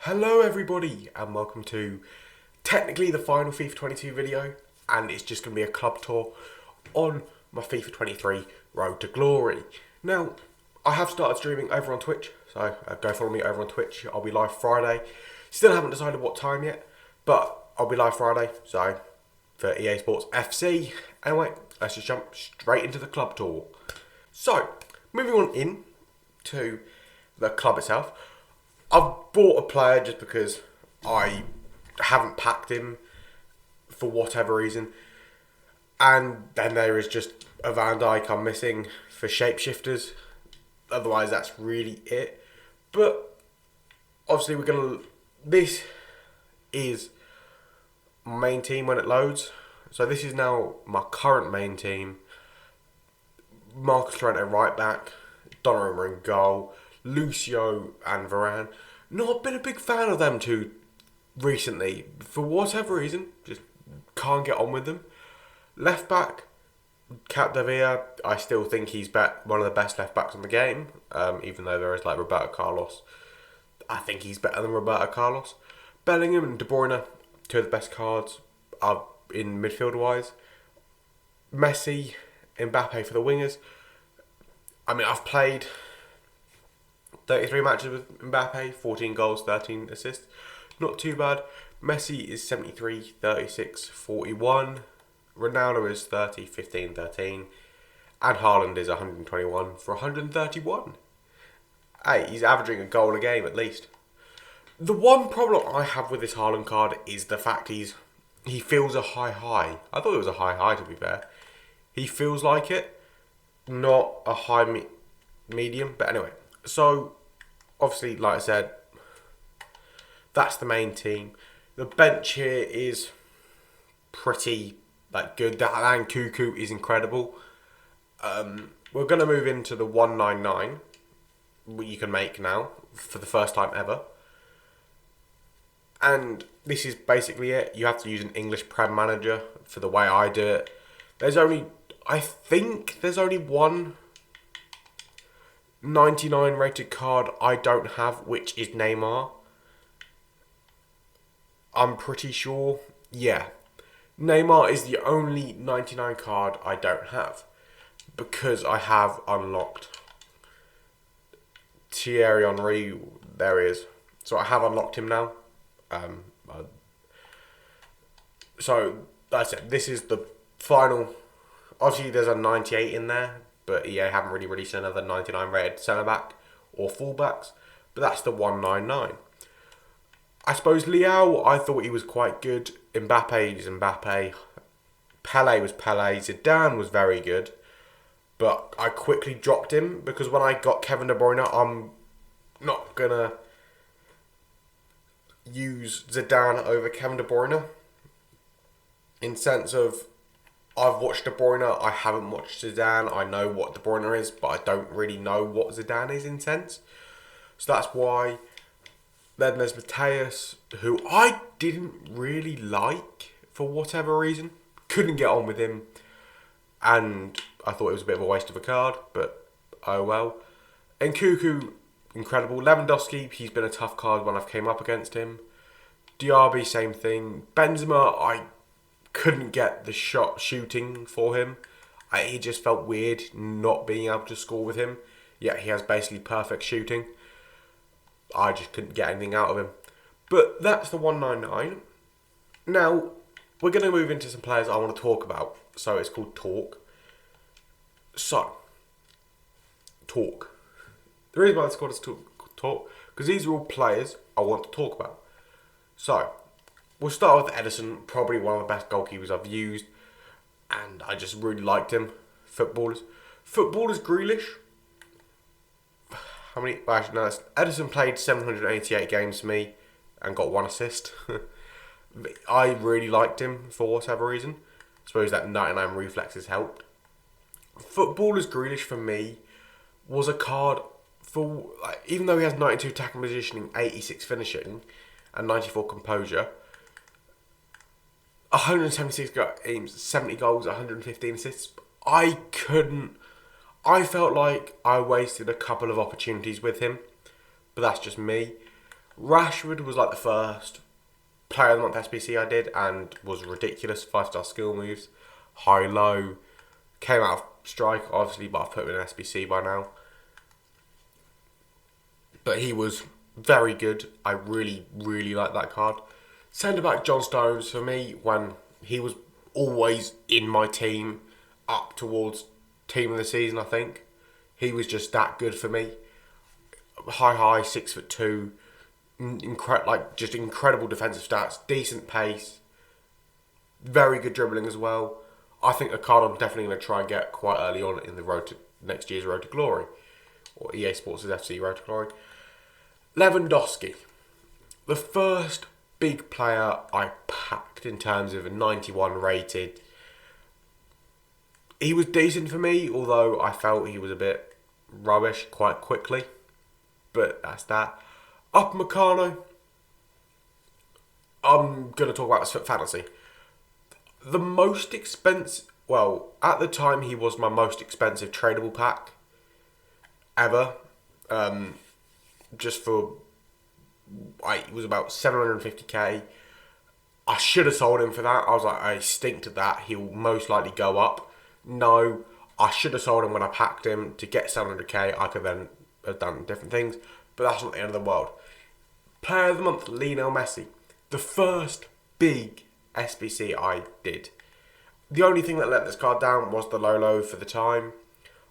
Hello everybody and welcome to technically the final FIFA 22 video, and it's just going to be a club tour on my FIFA 23 Road to Glory. Now, I have started streaming over on Twitch, so go follow me over on Twitch. I'll be live Friday. Still haven't decided what time yet, but I'll be live Friday, so for EA Sports FC. Anyway, let's just jump straight into the club tour. So, moving on in to the club itself. I've bought a player just because I haven't packed him for whatever reason. And then there is just a Van Dijk I'm missing for shapeshifters. Otherwise, that's really it. But obviously, this is my main team when it loads. So this is now my current main team. Marcus Trent at right back, Donnarumma in goal, Lucio and Varane. Not been a big fan of them two recently. For whatever reason, just can't get on with them. Left back, Capdevila. I still think he's one of the best left backs in the game. Even though there is like Roberto Carlos. I think he's better than Roberto Carlos. Bellingham and De Bruyne, two of the best cards in midfield wise. Messi, Mbappe for the wingers. I mean, I've played 33 matches with Mbappe, 14 goals, 13 assists. Not too bad. Messi is 73, 36, 41. Ronaldo is 30, 15, 13. And Haaland is 121 for 131. Hey, he's averaging a goal a game at least. The one problem I have with this Haaland card is the fact he feels a high. I thought it was a high to be fair. He feels like it, not a high medium. But anyway, so obviously, like I said, that's the main team. The bench here is pretty good. That Cuckoo is incredible. We're going to move into the 199, what you can make now for the first time ever. And this is basically it. You have to use an English Prem manager for the way I do it. I think there's only one 99 rated card I don't have, which is Neymar. I'm pretty sure. Yeah. Neymar is the only 99 card I don't have. Because I have unlocked Thierry Henry. There he is. So I have unlocked him now. So that's it. This is the final. Obviously, there's a 98 in there, but EA haven't really released another 99 rated centre back or full backs. But that's the 199. I suppose Leao, I thought he was quite good. Mbappe is Mbappe. Pele was Pele. Zidane was very good. But I quickly dropped him because when I got Kevin De Bruyne, I'm not going to use Zidane over Kevin De Bruyne. In sense of, I've watched De Bruyne, I haven't watched Zidane. I know what De Bruyne is, but I don't really know what Zidane is in sense. So that's why. Then there's Mateus, who I didn't really like for whatever reason. Couldn't get on with him. And I thought it was a bit of a waste of a card, but oh well. And Cuckoo, incredible. Lewandowski, he's been a tough card when I've came up against him. Diaby, same thing. Benzema, I couldn't get the shooting for him. He just felt weird not being able to score with him. Yet he has basically perfect shooting. I just couldn't get anything out of him. But that's the 199. Now, we're going to move into some players I want to talk about. So it's called Talk. So, Talk. The reason why it's called Talk, because these are all players I want to talk about. So, we'll start with Edison, probably one of the best goalkeepers I've used. And I just really liked him. Footballers Grealish. How many? Well, actually, no, Edison played 788 games for me and got 1 assist. I really liked him for whatever reason. I suppose that 99 reflexes helped. Footballers Grealish for me was a card for, even though he has 92 attacking positioning, 86 finishing, and 94 composure, 176 games, 70 goals, 115 assists. I felt like I wasted a couple of opportunities with him, but that's just me. Rashford was like the first Player of the Month SBC I did and was ridiculous. 5-star skill moves, high-low, came out of strike obviously, but I've put him in an SBC by now. But he was very good. I really, really like that card. Centre back John Stones for me, when he was always in my team up towards team of the season, I think. He was just that good for me. High, 6'2", just incredible defensive stats, decent pace, very good dribbling as well. I think a card I'm definitely going to try and get quite early on in the road to next year's Road to Glory, or EA Sports' FC Road to Glory. Lewandowski, the first big player I packed in terms of a 91 rated. He was decent for me, although I felt he was a bit rubbish quite quickly. But that's that. Upamecano, I'm going to talk about this fantasy. The most expensive, well, at the time he was my most expensive tradable pack ever. Just for, it was about 750k. I should have sold him for that. I was like, I stinked at that. He'll most likely go up. No, I should have sold him when I packed him to get 700k. I could then have done different things, but that's not the end of the world. Player of the Month, Lionel Messi. The first big SBC I did. The only thing that let this card down was the low for the time.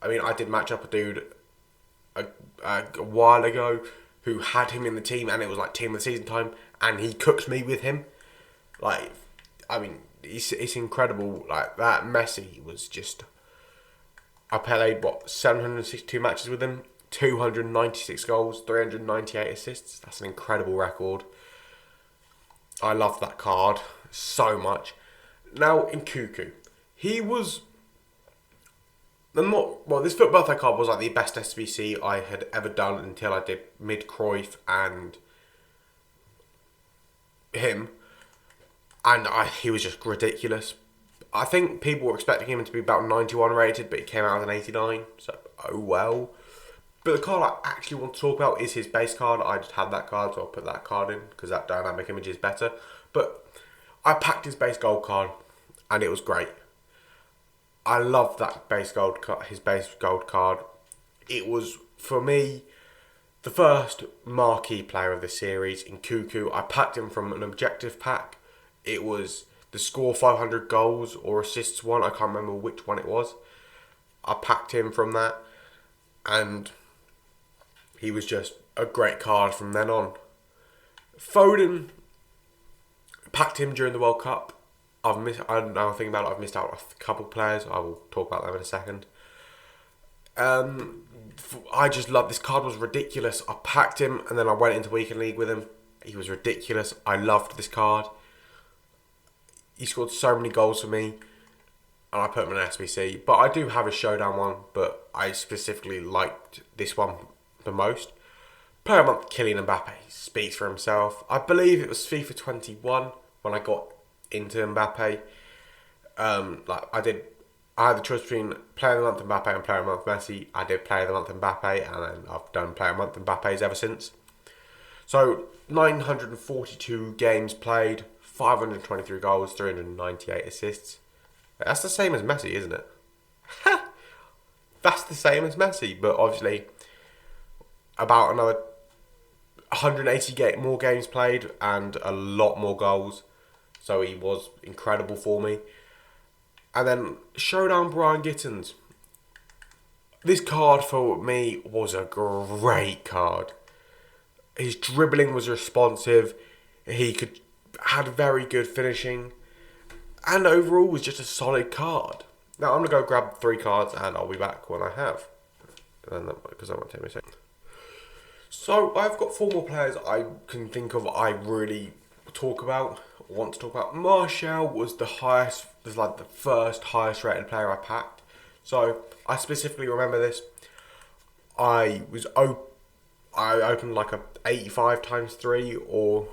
I mean, I did match up a dude a while ago who had him in the team, and it was like team of the season time, and he cooked me with him. Like, I mean, it's incredible. Like, that Messi was just, I played 762 matches with him, 296 goals, 398 assists. That's an incredible record. I love that card so much. Now, in Cuckoo, he was this FUT birthday card was like the best SBC I had ever done until I did mid-Cruyff and him. And he was just ridiculous. I think people were expecting him to be about 91 rated, but he came out as an 89. So, oh well. But the card I actually want to talk about is his base card. I just had that card, so I'll put that card in because that dynamic image is better. But I packed his base gold card, and it was great. I love that his base gold card. It was, for me, the first marquee player of the series in Cuckoo. I packed him from an objective pack. It was the score 500 goals or assists one. I can't remember which one it was. I packed him from that, and he was just a great card from then on. Foden, packed him during the World Cup. I'm now thinking about it, I've missed out a couple of players. I will talk about them in a second. I just love this card. Was ridiculous. I packed him and then I went into Weekend League with him. He was ridiculous. I loved this card. He scored so many goals for me, and I put him in an SBC. But I do have a Showdown one, but I specifically liked this one the most. Player of the Month, Kylian Mbappe, speaks for himself. I believe it was FIFA 21 when I got into Mbappe. I had the choice between Player of the Month Mbappe and Player of the Month Messi. I did Player of the Month Mbappe, and then I've done Player of the Month Mbappe's ever since. So 942 games played, 523 goals, 398 assists. That's the same as Messi, isn't it? That's the same as Messi, but obviously about another 180 more games played and a lot more goals. So he was incredible for me. And then Showdown Brian Gittins. This card for me was a great card. His dribbling was responsive. He had very good finishing. And overall was just a solid card. Now I'm going to go grab 3 cards and I'll be back when I have. Because that won't take me a second. So I've got 4 more players I can think of I really want to talk about. Martial was the first highest rated player I packed. So I specifically remember this. I opened like a 85 times 3 or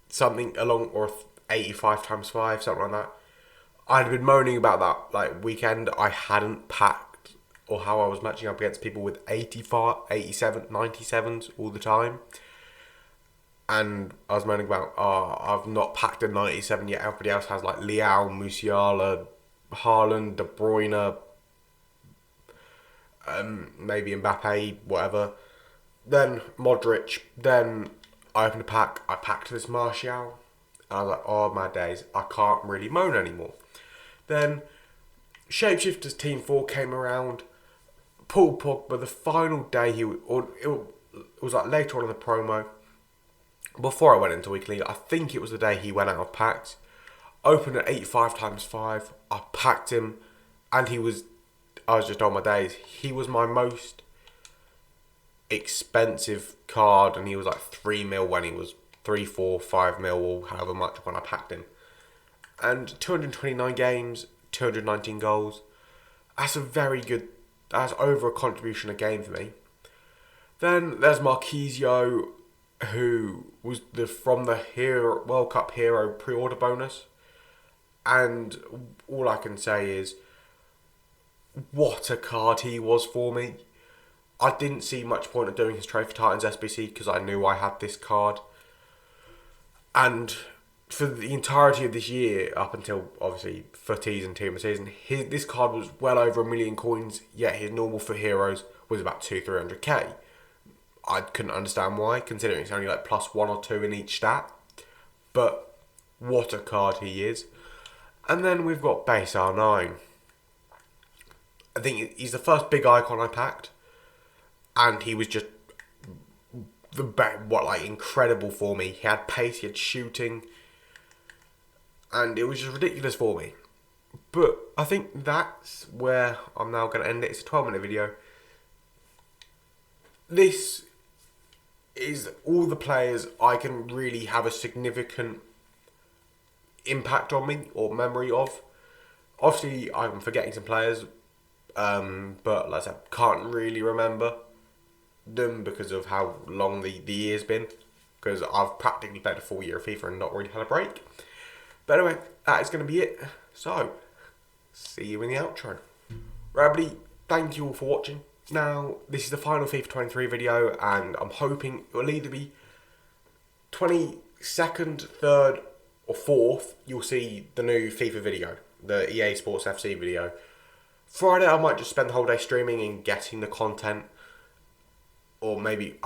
something or 85 times 5, something like that. I'd been moaning about that weekend. I hadn't packed, or how I was matching up against people with 85, 87, 97s all the time. and I was moaning about, oh, I've not packed a 97 yet. Everybody else has like Leao, Musiala, Haaland, De Bruyne, maybe Mbappe, whatever. Then Modric. Then I opened a pack. I packed this Martial. And I was like, oh my days, I can't really moan anymore. Then Shapeshifters Team 4 came around. Paul Pogba, the final day it was like later on in the promo. Before I went into weekly, I think it was the day he went out of packs. Opened at 85 times 5. I packed him, and I was just on my days. He was my most expensive card, and he was like 3 mil when he was 3, 4, 5 mil, or however much when I packed him. And 229 games, 219 goals. That's a very good. That's over a contribution a game for me. Then there's Marquisio, who was from the World Cup Hero pre-order bonus. And all I can say is, what a card he was for me. I didn't see much point of doing his Trophy Titans SBC because I knew I had this card. And for the entirety of this year, up until obviously footies and Team of the Season, this card was well over 1 million coins, yet his normal for Heroes was about 200-300k. I couldn't understand why, considering it's only like plus 1 or 2 in each stat. But what a card he is. And then we've got Base R9. I think he's the first big icon I packed. And he was just incredible for me. He had pace, he had shooting. And it was just ridiculous for me. But I think that's where I'm now going to end it. It's a 12-minute video. This is all the players I can really have a significant impact on me or memory of. Obviously, I'm forgetting some players, but like I said, can't really remember them because of how long the year's been. Because I've practically played a full year of FIFA and not really had a break. But anyway, that is going to be it. So, see you in the outro. Right, everybody, thank you all for watching. Now, this is the final FIFA 23 video, and I'm hoping it will either be 22nd, 3rd, or 4th, you'll see the new FIFA video, the EA Sports FC video. Friday, I might just spend the whole day streaming and getting the content. Or maybe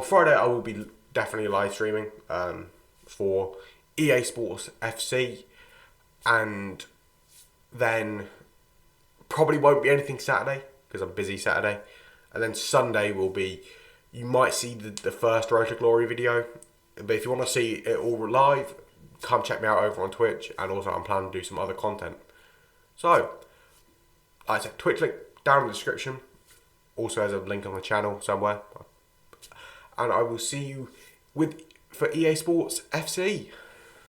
Friday I will be definitely live streaming for EA Sports FC. And then probably won't be anything Saturday, because I'm busy Saturday. And then Sunday will be, you might see the first Road to Glory video. But if you want to see it all live, come check me out over on Twitch. And also I'm planning to do some other content. So, like I said, Twitch link down in the description. Also has a link on the channel somewhere. And I will see you for EA Sports FC.